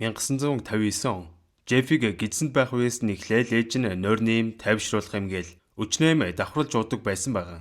1959 он Жеффиг гидсэнд байх үеэс нь эхлээл ээж нь нойрны тайвшруулах юм гээл өчнөөм давхарлаж уудаг байсан байгаа.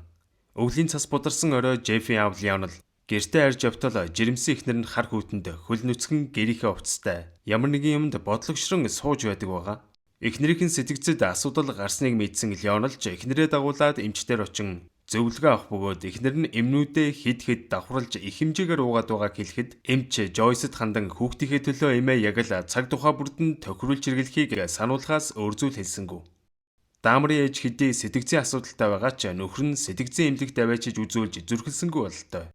Өвлийн цас бударсан орой Жеффи аав Леонел гэртээ арж явтал жирэмсэн ихнэр нь хар хүүтэнд хөл нүцгэн гэрийнхээ уцтай ямар нэгэн юмд бодлогшрон сууж байдаг байгаа. Эхнэрийн сэтгцэд асуудал гарсныг мэдсэн Леонел ч эхнэрээ дагуулад эмчтэр очин зөвлөгөө авах бөгөөд эхнэр нь эмнүүдээ хид хид давхарлаж их хэмжээгээр уугаад байгааг хэлэхэд эмч Жойсд хандан хүүхдийнхээ төлөө эмээ яг л цаг тухай бүрдэн тохируулж хэрэглэхийг сануулхаас өөр зүйл хэлсэнгүй. Даамрын ээж хэдий сэтгцийн асуудалтай байгаа ч нөхөр нь сэтгцийн эмнэлэгт аваачиж үзүүлж зүрхэлсэнгүй болтой.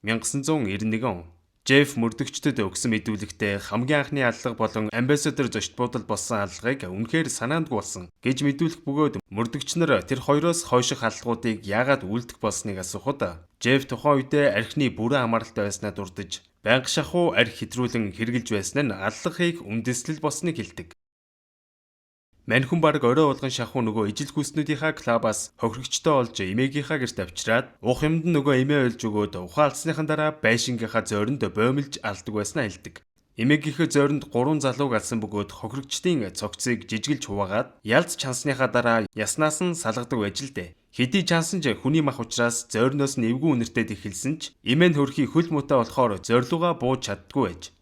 1991 он Жефф мөрдөгчдөд өгсөн мэдүүлэгтээ хамгийн анхны аллага болон амбассадор зочд буудал болсон аллагыг үнэхээр санаандгүй болсон гэж мэдүүлэх бөгөөд мөрдөгч нар тэр хоёроос хойших аллагуудыг яагаад үлдэх болсныг асуухад Жефф тухайн үедээ архины бүрэн амралт байснаа дурдж байнга шахуу архи хэтрүүлэн хэрглэж байсан нь аллагыг үндэслэл болсныг хэлдэг. Мань хүн баг орой болгон шахуу нөгөө ижил хүснүүдийнхаа клабаас хохирогчтой олж эмээгийнхаа гэрт авчираад уух юмд нь нөгөө эмээ ойлж өгөөд ухаан алдсныхан дараа байшингийнхаа зойронд боомлж алдаг байснаа хэлдэг. Эмээгийнхээ зойронд 3 залууг алсан бөгөөд хохирогчдын цогцыг жижигэлж хуваагаад ялц чансныхаа дараа яснаас нь салгадаг байж л дээ. Хэдий чансан ч хүний мах учраас зойрноос нь эвгүй үнэртэй эхэлсэн ч эмээ нь хөрхий хөл муутай болохоор зорилгоо бууж чаддгүй байж.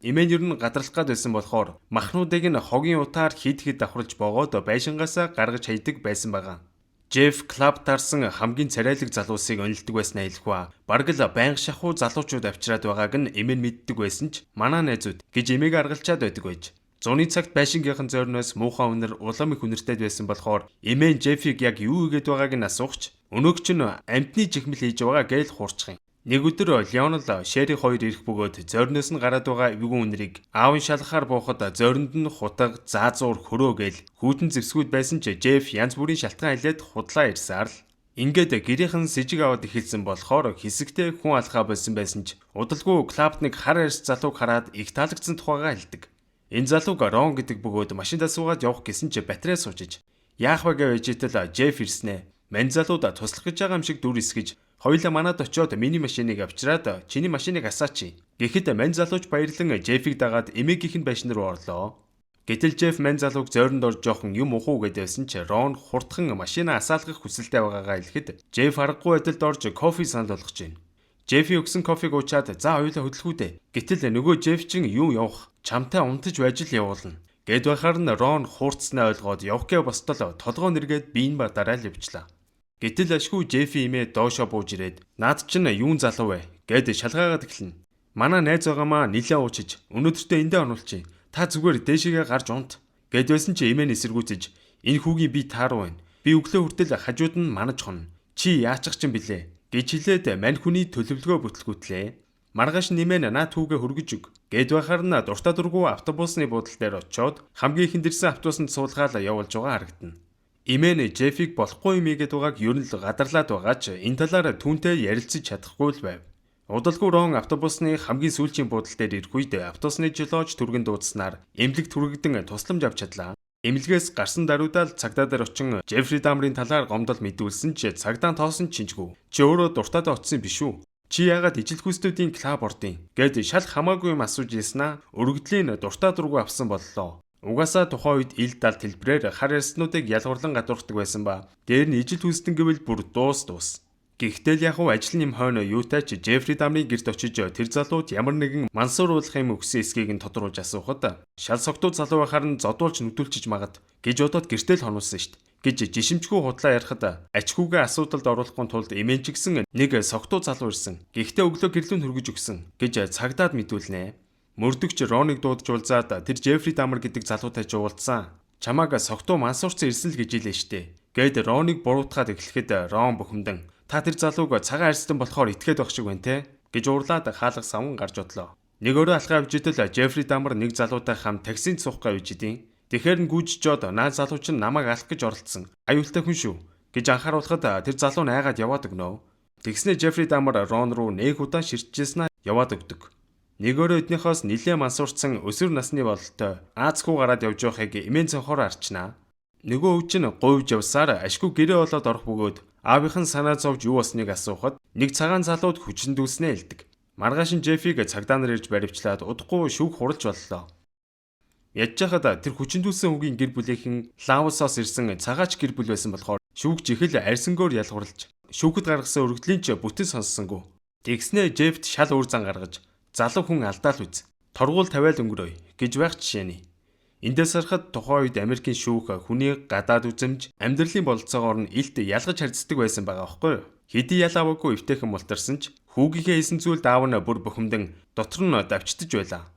Эмээ нь ер нь гадарлах гад байсан болохоор махнуудыг нь хогийн утаар хид хид давхарлаж богоод байшингаасаа гаргаж хайдаг байсан байгаа. Жефф клаб тарсан хамгийн царайлаг залуусыг онилдог байснаа хэлэхва. Бараг л байнга шахуу залуучууд авчираад байгааг нь эмээ нь мэддэг байсан ч манай найзууд гэж эмээг аргалчаад байдаг байж. Зуны цагт байшингийнхан зойрноос муухай үнэр улам их үнэртэй байсан болохоор эмээ нь Жеффиг яг юу хийгээд байгааг нь асуухч өнөөгч нь амтны жихмэл хийж байгаа гээл хуурчих юм. Нэг өдөр Леонел Шери хоёр ирэх бөгөөд зойрноос нь гараад байгаа эвгүй үнэрийг аавын шалгахаар буухад зойронд нь хутаг, заазуур, хөрөө гээл хүйтэн зэвсгүүд байсан ч Жефф янз бүрийн шалтгаан хэлээд худлаа ирсаар л ингээд гэрийнхэн с жиг аваад эхэлсэн болохоор хэсэгтээ хүн алхаа болсон байсан ч удалгүй клабт нэг хар арьс залууг хараад их таалагдсан тухайгаа хэлдэг. Энэ залууг Рон гэдэг бөгөөд машиндаа суугаад явах гэсэн ч батарей суужиж яах вэ гэж ижитэл Жефф ирснэ. Мань залууд туслах гэж байгаа юм шиг дүр эсгэж хоёулаа манад очиод миний машиныг авчираад чиний машиныг асаач. Гэхэд мань залууч баярлан Жеффиг дагаад эмээгийнх нь байшин руу орлоо. Гэтэл Жефф мань залууг зойронд орж жоохон юм ухуу гэдээсэн ч Рон хурдхан машинаа асаалгах хүсэлтэй байгаагаа хэлэхэд Жефф аргагүй байдалд орж кофе санал болгож байна. Жеффи өгсөн кофег уучаад за хоёулаа хөдлөхүү дээ. Гэтэл нөгөө Жефф чин юу явах? Чамтай унтаж байж л явуулна. Гэд байхаар нь Рон хуурцснаа ойлгоод явахгээ бостол толгоо нэргээд биеийн ба дараа л явчлаа. Гэтэл ашгүй Жеффи имээ доошоо бууж ирээд наад чинь юун залуу вэ гэд шалгаагаад эхэлнэ. Манай найз байгаамаа нилээ уучиж өнөөдөртөө эндээ оруулчих. Та зүгээр дээшээгээ гарч унт. Гэд байсан чи имээ эсэргүүцэж энэ хүүгийн би тааруу байна. Би өглөө хүртэл хажууд нь манаж хонно. Чи яачих чинь билээ гэж хэлээд мань хүний төлөвлөгөө бүтлгүүтлээ. Маргааш нэмэн наа түүгээ хөргөж өг. Гэд байхаар нь дуртай дургу автобусны буудлын дээр очиод хамгийн ихэнд ирсэн автобусанд суулгаад явуулж байгаа харагдана. Имэн Жеффиг болохгүй юм игээд байгааг ер нь л гадарлаад байгаа ч энэ талаар түүнтэй ярилцаж чадахгүй л байв. Удалгүй Рон автобусны хамгийн сүүлийн буудлын дээр ирэх үед автобусны жолооч түргэн дуудснаар эмнэлэг түргэгдэн тусламж авч чадлаа. Эмнэлгээс гарсан даруйдаа л цагдаа дээр очин Жеффри Дамрын талаар гомдол мэдүүлсэн ч цагдаа тоосон чинжгүй. Чи өөрөө дуртайдаа очсон биш үү? Чи яагаад ижил хүснүүдийн клаб ордын? Гэд шал хамаагүй юм асууж ийснаа өргөдлийн дуртай дургу авсан боллоо. Угаасаа тухайн үед ил дал хэлбрээр хар арьснуудыг ялгуурлан гадуурхдаг байсан ба дээр нь ижил хүснэн гэвэл бүр дуус. Гэхдээ л яг ажил нэм хойно юутай ч Жеффри Дамрын гэрт очиж тэр залууд ямар нэгэн мансууруулах юм өгсөн эсгийг нь тодруулж асуухад шал согтууд залуу байхаар нь зодуулж нүдүүлчиж магад гэж бодоод гэртээ л хонуулсан штт гэж жишимчгүй худлаа ярихад ачхүүгээ асуудалд оруулахгүй тулд эмэн ч гисэн нэг согтуу залуу ирсэн. Гэхдээ өглөө гэрлүүн хөргөж өгсөн гэж цагдаад мэдүүлнэ. Мөрдөгч Роныг дуудаж уулзаад тэр Жеффри Дамр гэдэг залуутай жуулдсан. Чамааг согтуу мансуурсан ирсэн л гэж хэлээ штэ. Гэд Роныг буруутгаад эхлэхэд Рон бухимдан та тэр залууг цагаан арьстан болохоор итгээд байх шиг байна те гэж уурлаад хаалга савн гарч одлоо. Нэг өрөө алхаа авч идэл Жеффри Дамр нэг залуутай хамт таксинд суух гэж идэв. Тэгэхэр нь гүйжжоод наа залуу чинь намайг алах гэж оролдсон. Аюултай хүн шүү гэж анхааруулхад тэр залуу найгаад яваад өгнө. Тэгснэ Жеффри Дамр Рон руу нэг удаа ширчжээснаа яваад өгдөг. Нэг өрөө эднийхоос нилээ мансуурсан өсвөр насны бололтой Аазхүү гараад явж байхыг эмээн цонхоор арчнаа. Нөгөө өвч нь говьж явсаар ашгүй гэрээ болоод орох бөгөөд аавынхан санаа зовж юу болсныг асуухад нэг цагаан залууд хүчндүүлснээ хэлдэг. Маргааш нь Жеффиг цагдаа нар ирж баривчлаад удахгүй шүүх хуралж боллоо. Ядж хахад тэр хүчндүүлсэн хүүгийн гэр бүлийнхэн Лаосоос ирсэн цагаач гэр бүл байсан болохоор шүүгч их л арьсангоор ялгуурлаж шүүхэд гаргасан өргөдлийн ч бүтэн сонссонгүй. Тэгснэ Жефт шал үр зан гаргаж залуу хүн алдаал үз. Торгуул тавиал өнгөрөөе гэж байх жишээний. Эндээс харахад тухайн үед Америкийн шүүх хүний гадаад үзэмж амьдралын бололцоогоор нь илт ялгаж харьцдаг байсан байгаа байхгүй юу? Хэдий ялаагүй эвтэйхэн мултарсан ч хүүгийнхээ хийсэн зүйл даав нь бүр бухимдан дотор нь давчдаж байлаа.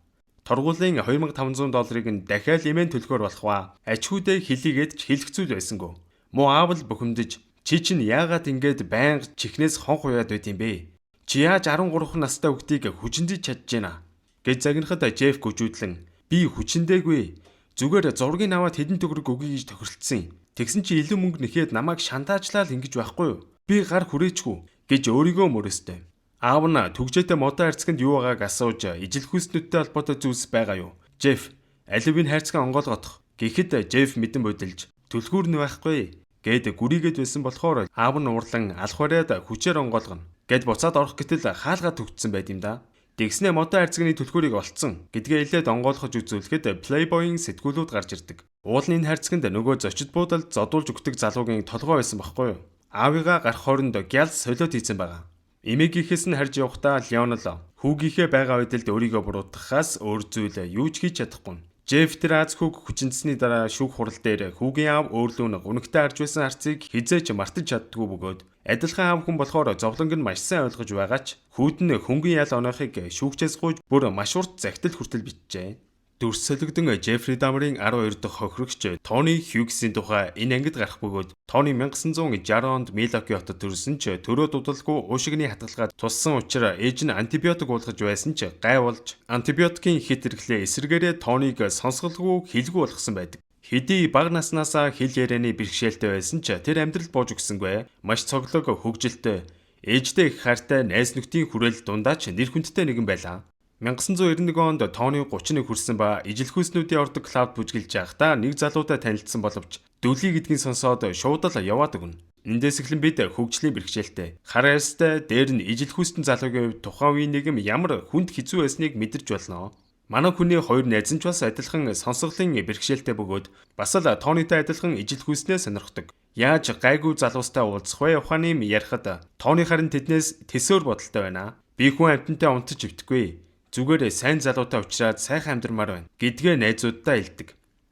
Торгуулийн $2,500 нь дахиад имэн төлөхөр болох ба аж хүүдээ хэлийгээд ч хэлэх зүйл байсангүй. Муу аав л бухимдаж чи чинь яагаад ингэж байнга чихнээс хонх уяад байт юм бэ? Чи яаж 13 настай хүүхдийг хүчиндэж чадж байна? Гэж загнахад Жеф гүжүүдлэн би хүчиндээгүй. Зүгээр зургийг аваад хэдэн төгрөг өгье гэж тохиролцсон. Тэгсэн чи илүү мөнгө нэхээд намайг шантаажлаа л ингэж байхгүй юу? Би гар хүрээчгүй гэж өөрийгөө мөрөстэй. Аав нь түгжээтэй модон хайрцагт юу байгааг асууж ижил хүснүүдтэй холбоотой зүйлс байгаа юу? Жеф, аливын хайрцаг онгоолгодох. Гэхэд Жеф мэдэн бодилж түлхүүр нь байхгүй гэд гүрийгээд байсан болохоор аав нь уурлан алх бариад хүчээр онгоолгоно гэд буцаад орох гэтэл хаалгаа төгтсөн байд юм да. Тэгснэ модон хайрцагны түлхүүрийг олцсон гэдгээ илээд онгоолгож үзүүлэхэд Playboy-ийн сэтгүүлүүд гарч ирдэг. Уулын хайрцагт нөгөө зочид буудалд зодуулж өгдөг залуугийн толгой байсан байхгүй юу? Аавыгаа гарах хооронд гялс солиод хийсэн байгаа. Эмээгийнхээс нь харж явахдаа Леонел хүүгийнхээ байгаа байдалд өөрийгөө буруутгахаас өөр зүйл юу ч хийж чадахгүй. Жеф тэр Аз хүүг хүчинсний дараа шүүх хурал дээр хүүгийн аав өөрлөө нь гунигтай харж байсан харцыг хизээч мартаж чаддгүй бөгөөд адилхан аав хүн болохоор зовлонг нь маш сайн ойлгож байгаа ч хүүд нь хөнгөн ял оноохыг шүүгчээс гуйж бүр маш урт загтал хүртэл бичжээ. Дүрс солигдсон Жеффри Дамерийн 12 дахь хохирогч Тони Хьюгсийн тухай энэ ангид гарах бөгөөд Тони 1960 онд Милоки хотод төрсөн ч төрөө дудалгүй уушигны хатгалгаад туссан учраас ээж нь антибиотик уулгаж байсан ч гай болж антибиотикийн хит хэрэглээ эсрэгээрээ Тониг сонсголгүй хэлгүй болгосон байдаг. Хэдий бага наснаасаа хэл ярианы бэрхшээлтэй байсан ч тэр амьдрал бууж өгсөнгүй маш цоглог хөгжилтэй ээжтэй их хайртай найз нөхдийн хүрээлэл дундаа ч нэр хүндтэй нэгэн байлаа. 1991 онд Тони 31 хүрсэн ба ижил хүйснүүдийн ордог клуб бүжгэлж байхдаа нэг залуутай танилцсан боловч дөлий гэдгийг сонсоод шууд л яваад өгнө. Эндээс эхлэн бид хөгжлийн бэрхшээлтэй хараарстай дээр нь ижил хүйстэн залуугийн хувьд тухайн үеийн нийгэм ямар хүнд хэцүү байсныг мэдэрч болно. Манай хүний хоёр найз нь ч бас адилхан сонсголын бэрхшээлтэй бөгөөд бас л Тонитой адилхан ижил хүйснээ сонирхдог. Яаж гайгүй залуустай уулзах вэ ухааны ярихад Тони харин тэднээс төсөөр бодолтой байна. Би хүн амьтантай унтаж өвдөхгүй. Зүгээр сайн залуутай уулзраад сайхан амьдрмаар байна гэдгээ найзуудтай хэлдэг.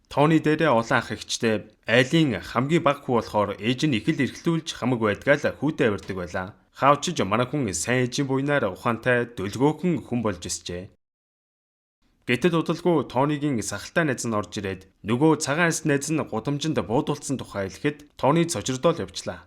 Тони дээрээ олон ах эгчтэй айлын хамгийн бага хүү болохоор ээж нь их л эрхлүүлж хамаг байдгаа л хүүтэй авирдаг байлаа. Хаавчиж манай хүн сайн ээжийн буйнаар ухаантай дөлгөөхөн хүн болж өсчээ. Гэтэл удалгүй Тонигийн сахалтай найз нь орж ирээд нөгөө цагаан арьс найз нь гудамжинд буудуулсан тухай хэлэхэд Тони цочирдол явчлаа.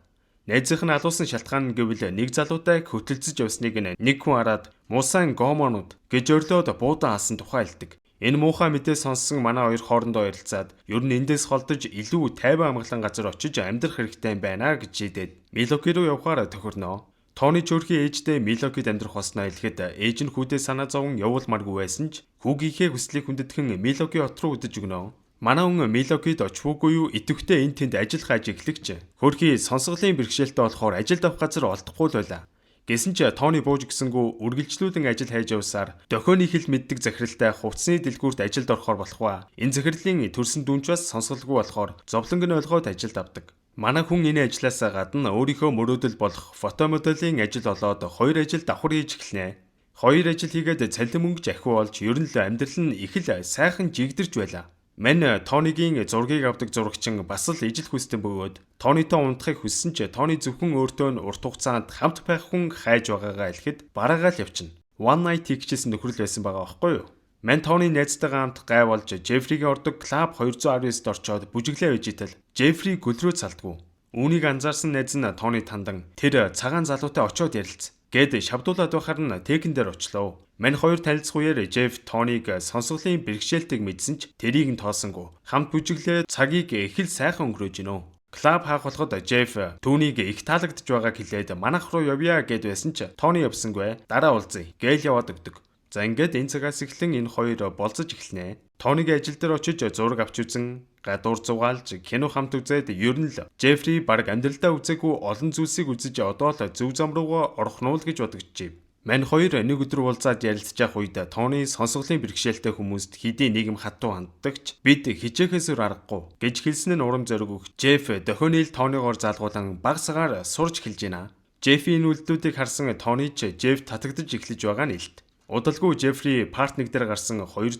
Найзынх нь алуусан шалтгаан нь гэвэл нэг залуутай хөтөлцөж явсныг нэг хүн хараад муусан гомонууд гэж өрлөөд буудан алсан тухай хэлдэг. Энэ муухай мэдээ сонссон манай хоёр хоорондоо ярилцаад ер нь эндээс холдож илүү тайван амгалан газар очиж амьдрах хэрэгтэй юм байна гэж шийдээд Милоки руу явахаар тохирноо. Тони чөөрхийн ээжтэй Милокид амьдрах болсноо хэлэхэд ээж нь хүүдээ санаа зовон явуулмааргүй байсан ч хүүгийнхээ хүслийг хүндэтгэн Милоки хот руу өдөж өгнө. Манай хүн Милокид очвоогүй юу идэвхтэй энэ тэнд ажил хайж эхлэгч. Хөрхий сонсголын бэрхшээлтэй болохоор ажилд авах газар олдохгүй л байлаа. Гэсэн ч Тони бууж гисэнгүү үргэлжлүүлэн ажил хайж явсаар дохионы хэл мэддэг захиралтай хувцсны дэлгүүрт ажилд орохоор болох ба энэ захирлын төрсэн дүнч бас сонсголгүй болохоор зовлонг нь ойлгоод ажилд авдаг. Манай хүн энэ ажлаас гадна өөрийнхөө мөрөөдөл болох фотомоделийн ажил олоод 2 ажил давхар хийж эхэлнэ. 2 ажил хийгээд цалин мөнгө ахиу олж ер нь л амьдрал нь их л сайхан жигдэрч байлаа. Мань Тонигийн зургийг авдаг зурагчин бас л ижил хүссэн бөгөөд Тонитой унтахыг хүссэн ч Тони зөвхөн өөртөө нь урт хугацаанд хамт байх хүн хайж байгаагаа хэлэхэд бараагаа л явчихна. One night хийчихсэн нөхрөл байсан байгаа байхгүй юу? Мань Тони найзтайгаа хамт гай болж Жеффригийн ордог клуб 219-д орчоод бүжиглээ байж итэл Жеффри гөлрөө цалдгүй. Үүнийг анзаарсан найз нь Тони тандан тэр цагаан залуутай очиод ярилц гэд шавдуулаад байхаар нь тэкэн дээр очлоо. Мань хоёр танилцах үеэр Жеф Тоник сонсголын бэрхшээлтийг мэдсэн ч тэрийг нь тоосонгүй. Хамт бүжиглээ цагийг их л сайхан өнгөрөөж гинөө. Клуб хаах болоход Жеф түүнийг их таалагдж байгааг хэлээд манайх руу явъя гэд байсан ч Тони явсангүй. Дараа уулзъя гээл яваад өгдөг. За ингээд энэ цагаас эхлэн энэ хоёр болцож эхэлнэ. Тонигийн ажил дээр очиж зураг авч үзэн, гадуур зугаалж, кино хамт үзээд ер нь л Жеффри баг амьдралдаа үзээгүй олон зүйлсийг үзэж одоо л зөв зам руугаа орох нь л гэж бодогдчихив. Мань хоёр нэг өдөр уулзаад ярилцж явах үед Тони сонсголын бэрхшээлтэй хүмүүст хэдий нийгэм хатуу ханддагч бид хичээхээс өөр аргагүй гэж хэлсэн нь урам зориг өгч Жеф дохионил Тонигоор залгуулan багсагаар сурж эхэлж байна. Жефийн үйлдэлүүдийг харсан Тони ч Жеф татагдж эхлэж байгаа нь илт. Удалгүй Жефри партнер дээр гарсан 216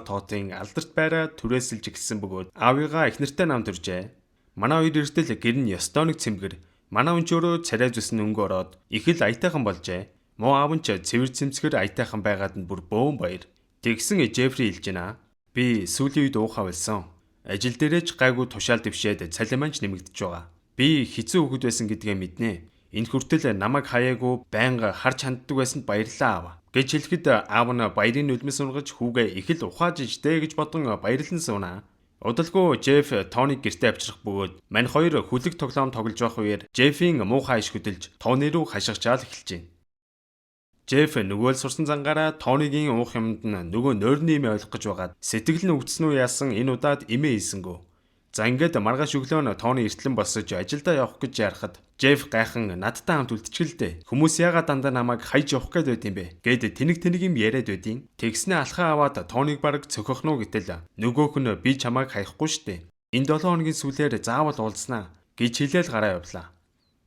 тоотын алдарт байраа түрээсэлж эхэлсэн бөгөөд аавыгаа эхнэртэй намд төржээ. Манай хоёр эртэл гэр нь ёстой нэг цэмгэр. Манай хүн ч өөрөө царай зүсэн өнгө ороод их л аятайхан болжээ. Муу аав нь ч цэвэр цэмцгэр аятайхан байгаад нь бүр бөөн баяр. Тэгсэн Жефри хэлж байна. Би сүүлийн үед уухаа болсон. Ажил дээрээ ч гайгүй тушаал дэвшээд цалиманч нэмэгдэж байгаа. Би хэцүү хөхд байсан гэдгээ мэднэ. Энэ хүртэл намайг хаяагүй байнга харж ханддаг байсанд баярлалаа аав. Гэж хэлэхэд аав нь баярын нулимс ургаж хүүгээ их л ухааж ижтэй гэж бодон баярлан суунаа. Удалгүй Жеф Тоник гэртээ авчрах бөгөөд мань хоёр хүлэг тоглоом тоглож байх үеэр Жефийн муухай иш хөдөлж Тони руу хашгичаал эхэлж байна. Жеф нөгөө л сурсан зангаараа Тонигийн уух юмд нь нөгөө нойрны имээ ойлгох гэж байгаад сэтгэл нь өвдсөн үү яасан энэ удаад имээ хийсэнгөө. За ингээд маргааш өглөө Тони эртлэн босож ажилдаа явах гэж ярахад Жеф гайхан надтай хамт үлдчихэлдэ. Хүмүүс яагаад дандаа намайг хайж явах гээд байд юм бэ? Гэд тэнэг юм яриад байдیں۔ Тэгснэ алхаа аваад Тониг бараг цохохноо гэтэл нөгөөх нь би чамайг хаяхгүй штэ. Энэ 7 хоногийн сүүлээр заавал уулзнаа гэж хэлээл гараа явлаа.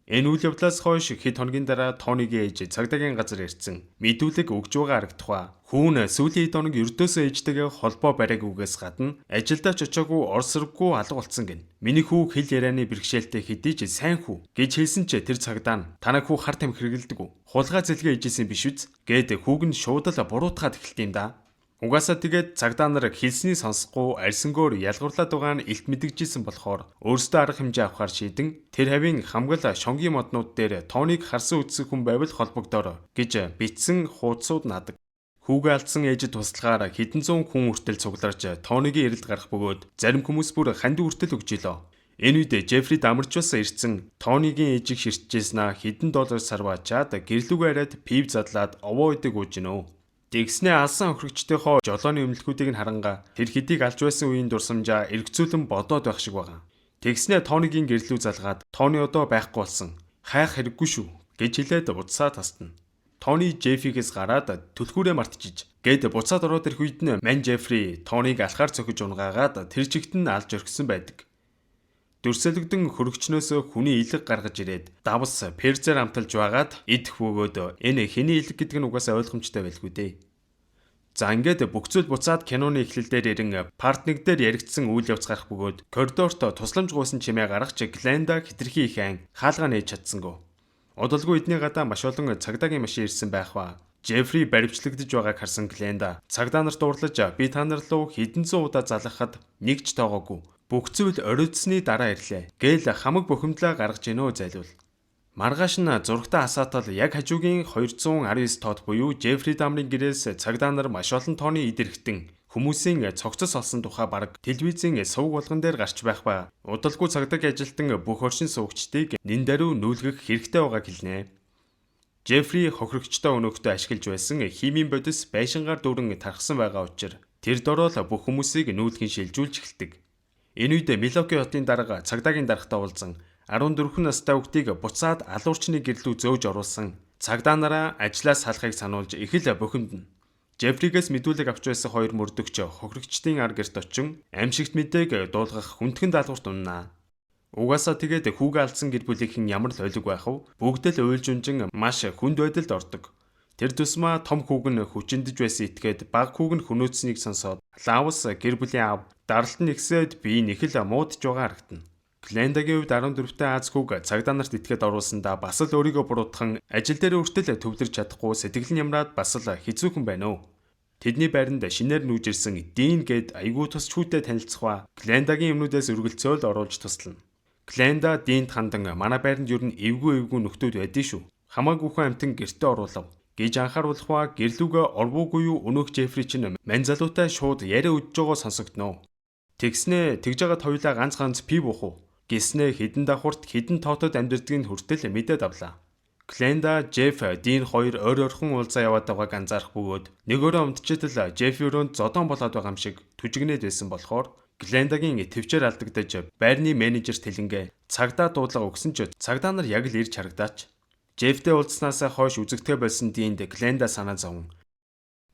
Энэ үйл явдлаас хойш хэд хоногийн дараа Тонигийн ээж цагдаагийн газар ирсэн. Мэдүүлэг өгж байгаа харагдах. Хүүн сүүлийн хэд хоног ердөөсөө ээжтэйгээ холбоо бариагүйгээс гадна ажилдаа ч очоогүй орсоргүй алга болсон гин. Миний хүү хэл ярианы бэрхшээлтэй хэдий ч сайн хүү гэж хэлсэн ч тэр цагдаа нь танаа хүү хар тамхи хэрэгэлдэг үү? Хулгай зэлгээ ижсэн биш үз? Гэд хүүг нь шууд л буруутгаад эхэлт юм да. Угаасаа тэгээд цагдаа нар хэлсний сонсохгүй арьсангөөр ялгуурлаад байгаа нь илт мэдгэжсэн болохоор өөрсдөө арга хэмжээ авахар шийдэн тэр хавийн хамгал шонгийн моднууд дээр Тоник харсан үтсэх хүн байвал холбогдороо гэж бичсэн хуудсууд наадаг. Хүүгээ алдсан ээжид туслахаар хэдэн зуун хүн хүртэл цугларч Тонигийн эрэлд гарах бөгөөд зарим хүмүүс бүр ханди хүртэл өгч илоо. Энэ үед Жефри дамарчуус ирсэн Тонигийн ээжийг ширтжээснаа хэдэн доллар сарваачаад гэрлүүгээ арайд пив задлаад овоо идэг ууж гинөө. Тэгснээ алсан охирогчтойхоо жолооны өмнөлгүүдийг нь харангаа тэр хэдийг алж байсан үеийн дурсамжаа эргцүүлэн бодоод байх шиг байгаа. Тэгснээ Тонигийн гэрлүү залгаад Тони одоо байхгүй болсон. Хайх хэрэггүй шүү гэж хэлээд буцаа тасна. Тони Жефигээс гараад түлхүүрээ мартчиж гэд буцаад ороод ирэх үед нь мань Жефри Тонийг алхаар цохиж унгаагаад тэр чигт нь алж орхисон байдаг. Дүрсэлэгдэн хөрөгчнөөс хүний илэг гаргаж ирээд давс перзээр амталж байгаад идэх бөгөөд энэ хэний илэг гэдэг нь угаасаа ойлгомжтой байлгүй дээ. За ингээд бүх зүйл буцаад киноны эхлэлдээр ирэн партнер дээр яригдсан үйл явц гарах бөгөөд коридорт тусламж гуйсан чимээ гаргаж Гленда хитрхи их айн хаалгаа нээж чадсангүй. Удалгүй эдний гадаа маш олон цагдаагийн машин ирсэн байх ба Жефри баривчлагдж байгааг харсан Гленда цагдаа нарт уурлаж би та нар руу хэдэн зуун удаа залгахад нэг ч тоогоогүй. Бүх зүйл оройдсны дараа ирлээ. Гээл хамаг бухимдлаа гаргаж гинөө зайлвал. Маргааш нь зургтаа хасаатал яг хажуугийн 219 тоод буюу Жефри Дамрын гэрээс цагдаа нар маш олон тооны идэрхтэн хүмүүсийн цогцос олсон тухай бараг телевизийн сувг болгон дээр гарч байх ба удалгүй цагдаагийн ажилтан бүх оршин суугчдыг нэн даруй нүүлгэх хэрэгтэй байгааг хэлнэ. Жефри хохирогчтой өнөختөө ашиглаж байсан химийн бодис байшингаар дүүрэн тархсан байгаа учраас тэр дороо л бүх хүмүүсийг нүүлгэн шилжүүлж эхэлдэг. Энэ үед Милоки хотын дарга цагдаагийн даргатай уулзсан 14 настай хүүхдийг буцаад алуурчны гэрлүү зөөж оруулсан. Цагдаа нараа ажлаас салахыг сануулж их л бухимдна. Жефригээс мэдүүлэг авч байсан хоёр мөрдөгч хохирогчдын ар гэрт очин аимшигт мэдээг дуулгах хүндхэн даалгаварт уннаа. Угаасаа тэгээд хүүгээ алдсан гэр бүлийнхэн ямар л ойлог байх вэ? Бүгд л уйлж унжин маш хүнд байдалд ордог. Тэр тусмаа том хүүг нь хүчиндэж байсан итгээд баг хүүг нь хөнөөцснийг сонсоод Лаус гэр бүлийн аав даралт нь ихсээд би нэхэл муудж байгаа харагдана. Глендагийн хувьд 14-тэй аз хүүг цагдаа нарт итгээд оруулсандаа бас л өөрийгөө буруутхан ажил дээр хүртэл төвлөрч чадахгүй сэтгэл нь ямраад бас л хэцүүхэн байна уу. Тэдний байранд шинээр нүүж ирсэн Дин гээд айгүй тусч хүүтэй танилцах ба Глендагийн юмнуудаас үргэлцөөл оруулж туслана. Гленда Динд хандан манай байранд юу н эвгүй нөхдүүд байдیں шүү. Хамаагүй хүн амтан гэртээ оруулав гэж анхааруулах ба гэрлүүгээ орвуугүй юу өнөөх Жефри чинь мань залуутай шууд яриа өдөж байгаа сонсогдноо. Тэгснээ тэгж байгаад хоёулаа ганц пив уух уу гэснээ хідэн давхурт хідэн тоотод амьдэрдгийг хүртэл мэдээд авлаа. Гленда, Жеф, Дин хоёр ойрхон уулзаа яваад байгааг анзаарах бөгөөд нөгөөрөө өмдчихэд Жефи өрөөнд зодон болоод байгаа юм шиг түжигнээд байсан болохоор Глендагийн төвчээр алдагдаж байрны менежер тэлэнгээ цагдаа дуудлага өгсөн ч цагдаа нар яг л ирж харагдаач. Жефтэй уулзснаасаа хойш үзэгдэхэ болсон Динд Гленда санаа зовн.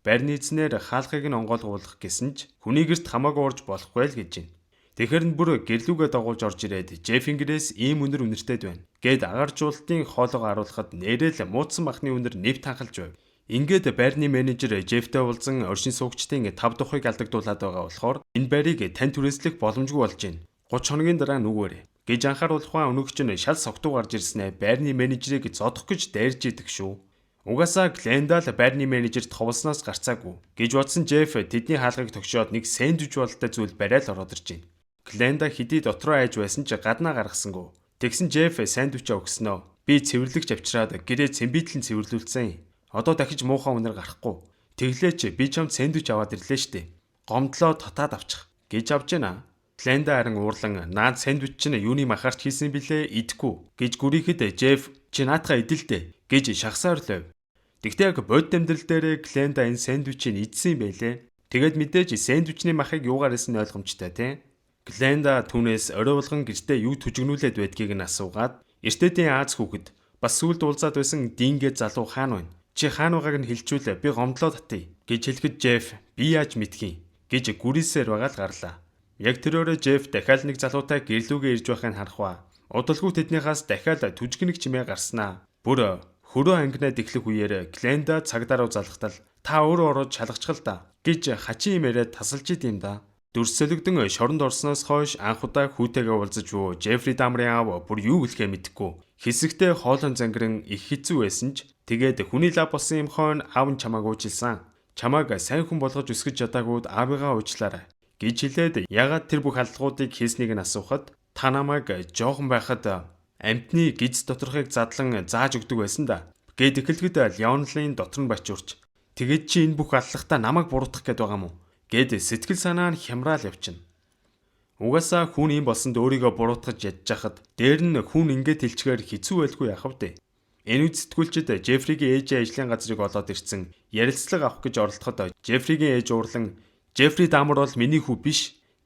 Байрны эзнэр хаалхыг нь онгойлгуулах гэсэн ч хүний гэрт хамаагүй орж болохгүй л гэж байна. Тэгэхэр нь бүр гэрлүүгээ дагуулж орж ирээд Жефийн гэрээс ийм үнэр үнэртэйд байна. Гэд агаржуулалтын хоолойгоо харуулхад нэрэл муудсан махны үнэр нэвт ханхалж байв. Ингээд байрны менежер Жефтэй уулзан оршин суугчдын 5 тухыг алдагдуулаад байгаа болохоор энэ байрыг тань түрээслэх боломжгүй болж байна. 30 хоногийн дараа нүгээрэй гэж анхааруулах ухаан өнөөгч нь шал согтуу гарч ирснээр байрны менежерийг зодох гэж дайрж идэг шүү. Угаасаа Гленда л байрны менежерт ховлсноос гарцаагүй гэж бодсон Жеф тэдний хаалгыг тогшоод нэг сэндвич бололтой зүйл бариад ороод ирж байна. Гленда хэдий дотроо айж байсан ч гаднаа гаргасангүй. Тэгсэн Жеф сэндвичээ өгснөө. Би цэвэрлэгч авчираад гэрээ цэмбидлэн цэвэрлүүлсэн. Одоо дахиж муухай үнэр гарахгүй. Тэглээч би чамд сэндвич аваад ирлээ штэ. Гомдлоо татаад авчих гэж авч яана. Гленда харин уурлан наад сэндвич чинь юуны махаарч хийсэн бilé идэхгүй гэж гүрийхэд Жеф чи наатахаа идэлтэй гэж шахсаар лв. Тэгтээ яг бод амьдрал дээр Гленда энэ сэндвичийг идсэн юм байлээ. Тэгээд мэдээж сэндвичний махыг юугаар исэн ойлгомжтой тий. Гленда түүнээс орой болгон гэртээ юу түжигнүүлээд байдгийг нь асуугаад эртээдийн Аз хүүхэд бас сүлд уулзаад байсан Дингээ залуу хаана байна? Чи хаана байгааг нь хэлчихвэл би гомдлоо татъя гэж хэлэхэд Жеф би яаж мэдхий гэж гүрийсээр байгаа л гарлаа. Яг тэр өрөө Жеф дахиад нэг залуутай гэрлүүгээ ирж байхыг харахва. Удалгүй тэднийхээс дахиад түжигнэг чимээ гарснаа. Бүр хөрөө ангинаад эхлэх үеэр Гленда цагдаа руу залхтал та өөрөө ороод шалгачихал да гэж хачин юм яриад тасалж идэм да. Дүрсэлэгдэн шоронд орсноос хойш анх удаа хүүтэйгээ уулзаж буй Жефри Дамрын аав бүр юу гэлэхээ мэдэхгүй. Хэсэгтээ хоолон зангиран их хэцүү байсан ч тэгээд хүний лав болсон юм хойно аав нь чамааг уучлсан. Чамааг сайн хүн болгож өсгөж чадаагүйд аавыгаа уучлаарай гэж хэлээд ягаад тэр бүх аллагуудыг хийснийг нь асуухад та намайг жоохон байхад амтны гиз доторхыг задлан зааж өгдөг байсан да. Гэд эхлэхэд Леонлын дотор нь бачуурч тэгээд чи энэ бүх аллагтаа намайг буруутгах гээд байгаа мó гэд сэтгэл санаа нь хямраал явчихна. Угаасаа хүн юм болсонд өөрийгөө буруутгаж ядж хахад дээр нь хүн ингээд хэлчихээр хэцүү байлгүй яхав дээ. Энэ үед сэтгүүлчид Жефригийн ээжийн ажлын газрыг олоод ирсэн ярилцлага авах гэж оролдоход Жефригийн ээж уурлан Жефри Дамр бол миний хүү биш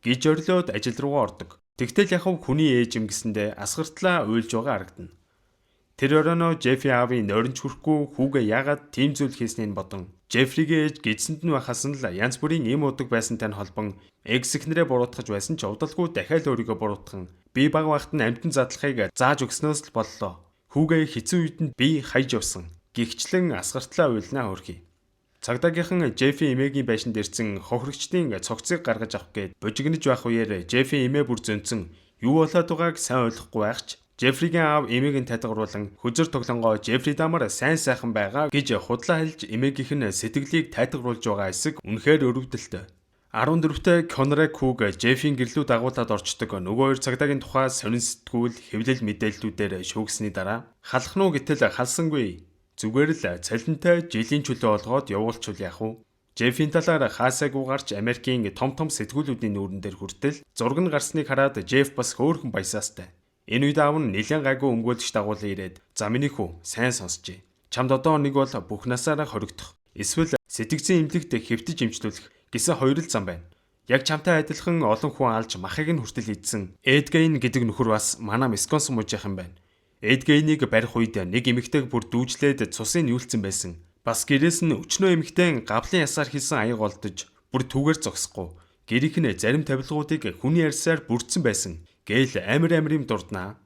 гэж орилоод ажил руугаа ордог. Тэгтэл яхав хүний ээж юм гэсэндээ асгартлаа уйлж байгаа харагдана. Тэр оройноо Жефи аавын нойронч хүрхгүй хүүгээ яагаад тийм зүйл хийснийг бодон Жефригийн ээж гидсэнд нь байхаас нь л янз бүрийн им удаг байсантай нь холбон эксэхнэрээ буруутгаж байсан ч удалгүй дахиад өөрийгөө буруутган би баг багт нь амтан задлахыг зааж өгснөөс л боллоо. Хүүгээ хэцүү үедэнд би хаяж явсан. Гихчлэн асгартлаа уйлнаа хөрхий. Цагдаагийнхан Жефи эмээгийн байшинд ирсэн хохирогчдын цогцыг гаргаж авах гээд божигнож байх үеэр Жефи эмээ бүр зөнцөн юу болоод байгааг сайн ойлгохгүй байхч Жефригийн аав эмээг нь тайлгаруулан хөзөр тоглонгоо Жефри Дамар сайн сайхан байгаа гэж худлаа хэлж эмээгийнх нь сэтгэлийг тайлгаруулж байгаа эсэг үнэхээр өрөвдөлтөй. 14-т Конрек хүүг Жефийн гэрлүү дагуулад орчдог нөгөө хоёр цагдаагийн тухай сонин сэтгүүл хэвлэл мэдээллүүдээр шүүгсний дараа халах нуу гэтэл халсангүй. Зүгээр л цалинтай жилийн чөлөө олгоод явуулчвал яах вэ? Жефийн талаар хаасаагүй гарч Америкийн том сэтгүүлүүдийн нүүрэн дээр хүртэл зураг нь гарсныг хараад Жеф бас хөөрхөн баясаастай. Энэ үед аав нь нэлээд гайгүй өмгөөлөгч дагуулan ирээд "За миний хүү, сайн сонсчээ. Чамд одоо нэг бол бүх насаараа хоригдох. Эсвэл сэтгцэн эмнэлэгт хэвтэж имжлүүлэх гэсэн хоёр л зам байна. Яг чамтай адилхан олон хүн алж махыг нь хүртэл идсэн. Эдгейн гэдэг нөхөр бас манай Висконсин мужийнхан байна. Эдгейнийг барих үед нэг эмэгтэйг бүр дүүжлээд цусын юулцсан байсан. Бас гэрээс нь өчнөө эмэгтэй гавлын ясаар хийсэн аяг олдож бүр түүгээр зогсохгүй. Гэрийнх нь зарим тавилгуудыг хүний арьсаар бүрдсэн байсан. Гээл амар юм дурднаа.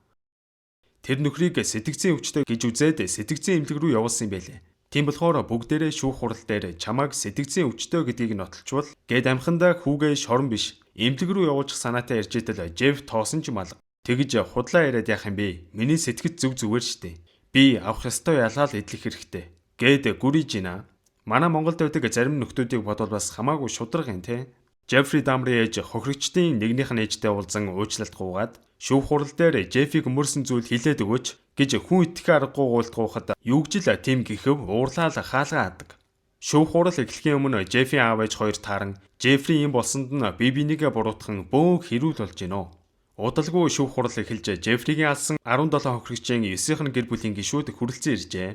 Тэр нөхрийг сэтгцэн өвчтөй гэж үзээд сэтгцэн эмнэлэг рүү явуулсан юм байлээ. Тийм болохоор бүгдээрээ шүүх хурал дээр чамайг сэтгцэн өвчтөй гэдгийг нотолчвол гээд амхандаа хүүгээ шорон биш эмнэлэг рүү явуулчих санаатай ярьж идэл Жеф тоосон ч юм алга. Тэгж худлаа яриад яах юм бэ? Миний сэтгэц зүгээр штэ. Би авах ёстой ялгаал идэх хэрэгтэй. Гээд гүрийж гинэ. Манай Монголд байдаг зарим нөхдүүдийг бодвол бас хамаагүй шударга юм те. Жефри Дамрын ээж хохирогчдын нэгнийх нь ээжтэй уулзан уучлалт гуугаад шүүх хурал дээр Жефиг өмөрсөн зүйл хэлээд өгөөч гэж хүн итгэх аргагүй гуйлтгуухад юу гэж л тийм гэхэв уурлаал хаалгаа адаг. Шүүх хурал эхлэхийн өмнө Жефи аав ээж хоёр тааран Жефри юм болсонд нь бибинийгээ буруутган бөөнг хэрүүл болж гинөө. Удалгүй шүүх хурал эхэлж Жефригийн алсан 17 хохирогчийн 9-ийнх нь гэр бүлийн гишүүд хүрэлцэн иржээ.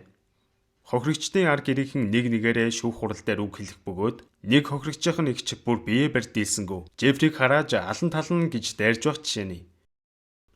Хохирогчдын ар гэрийнхэн нэг нэгээрээ шүүх хурал дээр үг хэлэх бөгөөд нэг хохирогчийн нэгч бүр бие барьж дийлсэнгүү Жефриг харааж алан талан гэж дайрж байх жишээний.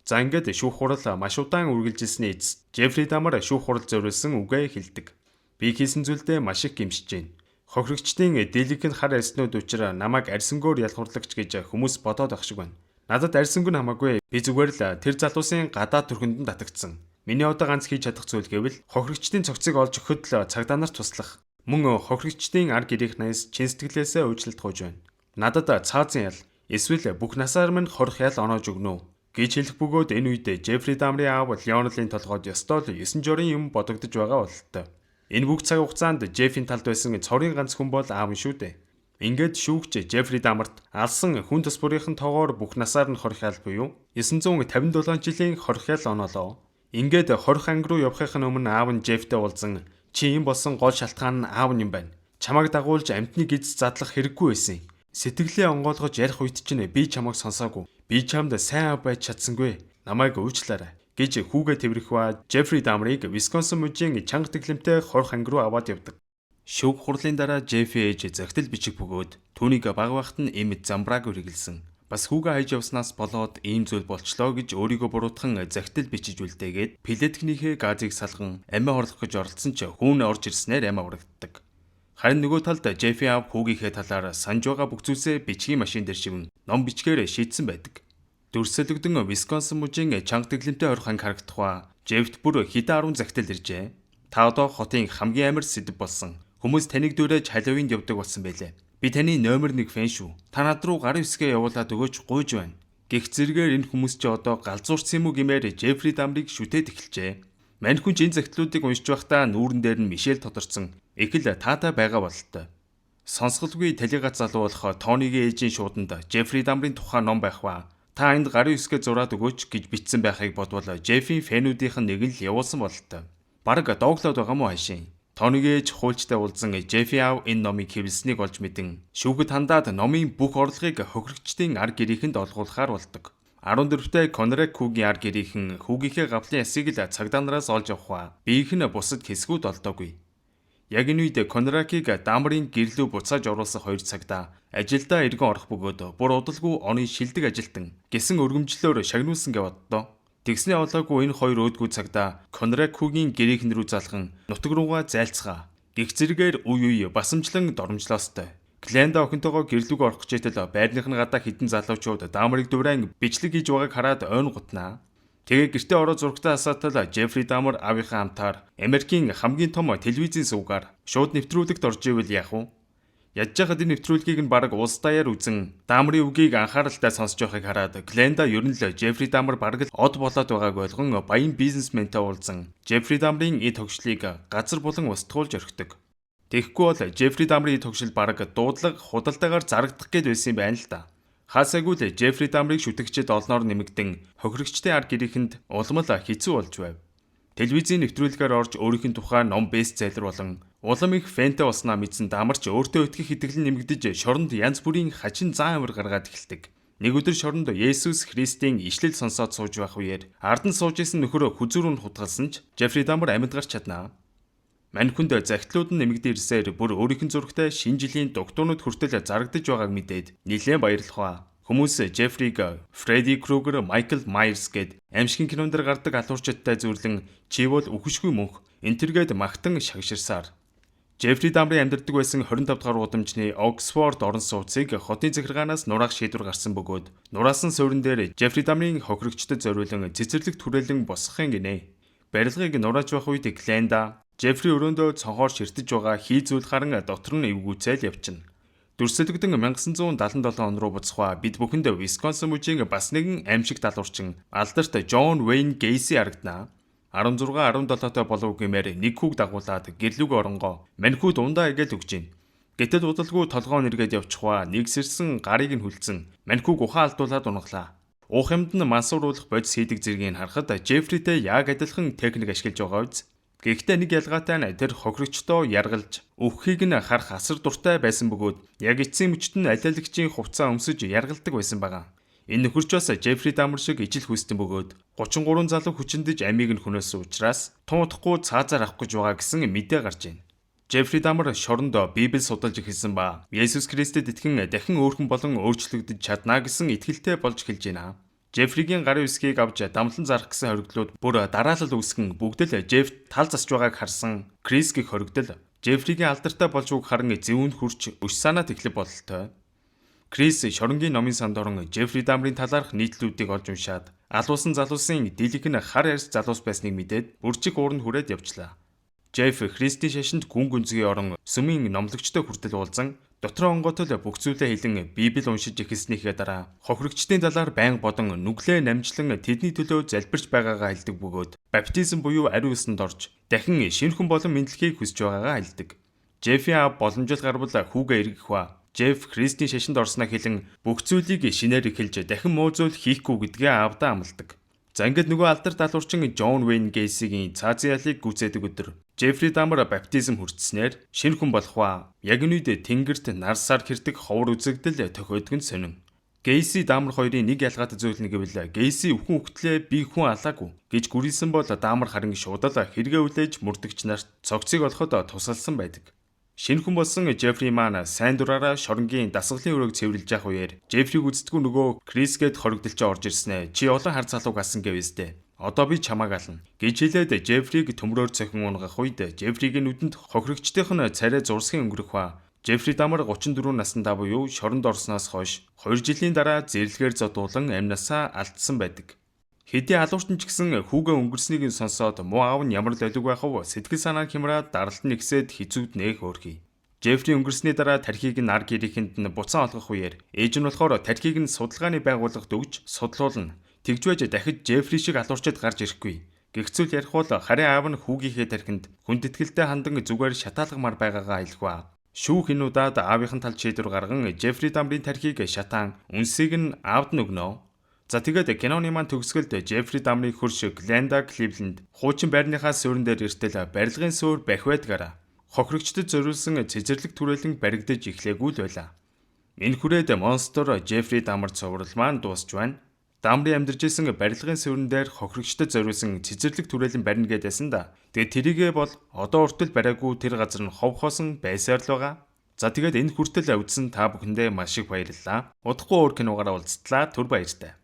За ингээд шүүх хурал маш удаан үргэлжилсэний эцэст Жефри Дамар шүүх хурал зориулсан үгээ хэлдэг. Би хийсэн зүйлдээ маш их гэмшиж байна. Хохирогчдын дийлэнх хар арьснууд учраа намайг арьсангоор ялхурлагч гэж хүмүүс бодоод байх шиг байна. Надад арьсанг нь хамаагүй. Би зүгээр л тэр залуусын гадаад төрхөнд нь татагдсан. Миний одоо ганц хийж чадах зүйл гэвэл хохирогчдын цогцыг олж өгөхөд л цагдаа нарт туслах. Мөн хохирогчдын ар гэрийнх нас чин сэтгэлээсээ уучлалтгүйж байна. Надад цаазын ял эсвэл бүх насаар минь хорих ял оноож өгнө гэж хэлэх бөгөөд энэ үед Жефри Дамрын аав Леонелын толгойд ёстой л 9 жорын юм бодогдож байгаа бололтой. Энэ бүх цаг хугацаанд Жефийн талд байсан цорын ганц хүн бол аав нь шүү дээ. Ингээд шүүгч Жефри Дамарт алсан хүн тус бүрийнхэн тоогоор бүх насаар нь хорих ял буюу 957 жилийн хорих ял оноолоо. Ингээд хорих анги руу явахын өмнө аав нь Жефтэй уулзан чи юм болсон гол шалтгаан нь аав нь юм байна. Чамайг дагуулж амьтны гиз задлах хэрэггүй байсан. Сэтгэлээ онгойлгож ярих үед чинь би чамайг сонсоогүй. Би чамд сайн байж чадсангүй. Намайг уучлаарай гэж хүүгээ тэрвэрх ба Жефри Дамрыг Висконсин мужийн чанга тэглэмтэй хорих анги руу аваад явдаг. Шүүх хурлын дараа Жефи ээж захидал бичих бөгөөд түүнийг баг багт нь эмэд замбрааг үргэлсэн. Бас хүүгээ хайж явснаас болоод ийм зүйл болчлоо гэж өөрийгөө буруутхан захидал бичиж үлдээгээд Пилетхнийхээ газыг салган амиа хорлох гэж оролцсон ч хүүн орж ирснээр амиа урагддаг. Харин нөгөө талд Жефи аав хүүгийнхээ талаар санаж байгаа бүх зүйлсээ бичгийн машин дээр шивэн ном бичгээр шийдсэн байдаг. Дүрсэлэгдэн Висконсин мужийн чанга тэглэмтэй хорих анги харагдах ба Жефт бүр хэдэн 10 захидал иржээ. Та одоо хотын хамгийн амар сэдэв болсон. Хүмүүс таныг дүүрэж халиунд явдаг болсон байлээ. Би таны номер 1 фэн шүү. Та над руу гарын үсгээ явуулаад өгөөч гуйж байна. Гэх зэргээр энэ хүмүүс ч одоо галзуурсан юм уу гэмээр Жефри Дамрыг шүтээд эхэлжээ. Мань хүн энэ захидлуудыг уншиж байхдаа нүүрэн дээр нь Мишель тодорцсон их л таатай байгаа бололтой. Сонсголгүй талигац залуу болох Тонигийн ээжийн шууданд Жефри Дамрын тухай ном байх ба та энд гарын үсгээ зураад өгөөч гэж бичсэн байхыг бодвол Жефийн фэнүүдийнх нь нэг нь л явуулсан бололтой. Бараг дооглоод байгаа мó хашийн. Тонигийн ээж хуульчтай уулзан Жефи аав энэ номыг хэвлсэнийг олж мэдэн шүүгд хандаад номын бүх орлогыг хохирогчдын ар гэрийнхэнд олгуулахаар болдог. 14-т Конрак хүүгийн ар гэрийнхэн хүүгийнхээ гавлын ясыг л цагдаа нараас олж авах ба биеийнх нь бусад хэсгүүд олдоогүй. Яг энэ үед Конракийг Дамрын гэрлүү буцааж оруулсан хоёр цагдаа ажилдаа эргэн орох бөгөөд бүр удалгүй оны шилдэг ажилтан гэсэн өргөмжлөөр шагнуулсан гэж боддоо. Тэгснээ олоогүй энэ хоёр өөдгүү цагдаа Конрак хүүгийн гэрийнхэн рүү залхан нутаг руугаа зайлцгаа. Гэх зэргээр үе үе басамжлан доромжлоостой. Глenda охинтойгоо гэрлүүг орох гэжэтэл байрных нь гадаа хідэн залуучууд Дамрыг дуран бичлэг хийж байгааг хараад ойн гутнаа. Тэгээ гэртээ ороо зургатаа асаатал Жефри Дамар аавынхаа хамтаар Америкийн хамгийн том телевизийн сувгаар шууд нэвтрүүлэгт орж ивэл яах вэ? Ядж хахад энэ нэвтрүүлгийг нь бараг улс даяар үзэн Дамрын үгийг анхааралтай сонсож байхыг хараад Глenda ер нь л Жефри Дамар бараг л од болоод байгааг ойлгон баян бизнесментэй уулзан Жефри Дамрын энэ тогшлыг газар булан устгуулж орхидог. Тэгэхгүй бол Жефри Дамрын тогшил бараг дуудлага худалдаагаар зарагдах гээд байсан юм байна л да. Хаасаагүй л Жефри Дамрыг шүтгчэд олноор нэмэгдэн хохирогчдын ар гэрийнхэнд улам л хэцүү болж байв. Телевизийн нэвтрүүлгээр орж өөрийнх нь тухай ном бестселлер болон улам их фэнтэй болсноо мэдсэн Дамарч өөртөө итгэх итгэл нь нэмэгдэж шоронд янз бүрийн хачин зан авир гаргаад эхэлдэг. Нэг өдөр шоронд Есүс Христийн ишлэл сонсоод сууж байх үеэр ард нь сууж исэн нөхөрөө хүзүүрүүн хутгалсан ч Жефри Дамар амьд гарч чаднаа. Мань хүнд захидлууд нь нэмэгдэн ирсээр бүр өөрийнх нь зурагтай шинэ жилийн дугтуунууд хүртэл зарагдаж байгааг мэдээд нэлээд баярлах ба. Хүмүүс Жефриг Фредди Крюгер, Майкл Майерс гэд аимшигын кинонд гардаг алуурчдтай зүйрлэн чи бол үхшгүй мөнх энтергээд магтан шагширсаар. Жефри Дамрын амьдардаг байсан 25 дахь удамжны Оксфорд орон сууцыг хотын захиргаанаас нураах шийдвэр гарсан бөгөөд нураасан суурин дээр Жефри Дамрын хохирогчдод зориулан цэцэрлэгт хүрээлэн босгохын гинэ. Барилгыг нурааж байх үед Глenda Жефри өрөөндөө цонхоор ширтэж байгаа хий зүйл харан дотор нь эвгүүцэл явчихна. Дүрсэлэгдэн 1977 он руу буцах ба бид бүхэнд Висконсин мужийн бас нэгэн аимшиг далуурчин алдарт Джон Вейн Гейси харагданаа. 16-17-той болов гэмээр нэг хүүг дагуулад гэрлүүг оронгоо маньхүү дундаа игээл өгч гин. Гэтэл удалгүй толгоо нэргээд явчих ба нэг сэрсэн гарыг нь хүлцэн маньхүүг ухаан алдуулаад унахлаа. Уух юмд нь мансууруулах бодис хийдэг зэргийг харахад Жефритэй яг адилхан техник ашиглаж байгаа биз. Гэхдээ нэг ялгаатай нь тэр хохирогчдоо яргалж өвхийг нь харах асар дуртай байсан бөгөөд яг эцсийн мөчт нь алиалагчийн хувцас өмсөж яргалдаг байсан байгаа. Энэ нөхөрчөөс Жефри Дамар шиг ижил хүссэн бөгөөд 33 залуу хүчиндэж амийг нь хөнөөсөн учраас тун удахгүй цаазаар авах гэж байгаа гэсэн мэдээ гарч ийн. Жефри Дамар шоронд Библийг судалж эхэлсэн ба Есүс Христэд итгэн дахин өөрхөн болон өөрчлөгдөж чадна гэсэн итгэлтэй болж эхэлж байна. Жефригийн гарын үсгийг авч дамлан зарах гэсэн хоригдлууд бүр дараалал үүсгэн бүгд л Жефф тал засч байгааг харсан Крисгийг хоригдол Жефригийн алдартай болж үг харан зөвүүнд хурч өш санаа тэглэв бололтой. Крис шоронгийн номын санд орон Жеффри Дамрын талаарх нийтлүүдийг олж уншаад алуусан залуусын дийлэх нь хар арьс залуус байсныг мэдээд бүрчиг ууранд хүрээд явчлаа. Жефф Христийн шашинд гүн гүнзгий орон сүмийн номлогчтой хүртэл уулзан дотроо онготол бүх зүйлээ хэлэн Библи уншиж эхэлснийхээ дараа хохирогчдын талаар байнга бодон нүглээ намжлан тэдний төлөө залбирч байгаагаа хэлдэг бөгөөд баптизм буюу ариун усанд орж дахин шинэ хүн болон мэдлэгийг хүсэж байгаагаа хэлдэг. Жеффийн аав боломжит гарбал хүүгээ эргэх ба Жефф Христийн шашинд орсноо хэлэн бүх зүйлийг шинээр эхэлж дахин муу зүйл хийхгүй гэдгээ аавдаа амладаг. За ингээд нөгөө алдар далуурчин Джон Вейн Гейсигийн цаазын ялыг гүйцээдэг өдөр Жеффри Дамар баптизм хүртснээр шинэ хүн болох ба яг энэ үед тэнгэрт нарсаар хэрдэг ховор үзэгдэл тохиодог нь сонин. Гейси Дамар хоёрын нэг ялгаатай зүйл нь гэвэл Гейси өвхөн хөвгтлээ би хүн алаагүй гэж гүрийсэн бол Дамар харин шуудал хэрэгэ үлээж мөрдөгч нарт цогцыг олоход тусалсан байдаг. Шинэ хүн болсон Жеффри маань сайн дураараа шоронгийн дасгалын өрөөг цэвэрлж явах үеэр Жеффриг үздэггүй нөгөө Крисгээд хоригдолч орж ирсэн чи олон хар залууг алсан гэвэстэй. Одоо би чамааг ална гэж хэлээд Жеффриг төмрөөр цохин унгах үед Жеффригийн нүдэнд хохирогчдын царай зурсхийн өнгөрөх ба Жеффри Дамар 34 наснда буюу шоронд орсноос хойш 2 жилийн дараа зэрлэгээр зодуулан амнасаа алдсан байдаг. Хэдий алуурчин ч гэсэн хүүгээ өнгөрснийг сонсоод муу аав нь ямар л олиг байх вэ? Сэтгэл санаа хямраад даралт нэгсээд хизүүд нээх өөрхий. Жеффри өнгөрсний дараа тархийг нь ар гэрийнхэнд нь буцаан олгох үеэр ээж нь болохоор тархийг нь судалгааны байгууллагад өгж судлуулна. Тэгж байж дахид Жеффри шиг алуурчид гарч ирэхгүй. Гэгцүүл ярих бол харин аав нь хүүгийнхээ тархинд хүндэтгэлтэй хандан зүгээр шатаалгамаар байгаагаа хэлэх ба. Шүүх энүүдад аавынхан талд шийдвэр гарган Жеффри Дамрын тархийг шатаан үнсийг нь аавд нь өгнө. За тэгээд киноны маань төгсгөлд Жеффри Дамрын хөрш Гленда Кливленд хуучин байрныхаа суурин дээр эртэл барилгын суур бах байдгаараа хохирогчдод зориулсан цэцэрлэг түрээлэн баригдаж эхлэегүй л байла. Энэ хүрээд монстр Жеффри Дамар цуврал маань дуусч байна. Дамрын амьдарч исэн барилгын суурин дээр хохирогчдод зориулсан цэцэрлэг түрээлэн барина гэдээсэн да. Тэгээд тэрийгээ бол одоо хүртэл бариагүй тэр газар нь хов хоосон байсаар л байгаа. За тэгээд энэ хүртэл үзсэн та бүхэндээ маш их баярлалаа. Удахгүй өөр киногаараа уулзтлаа. Түр баяртай.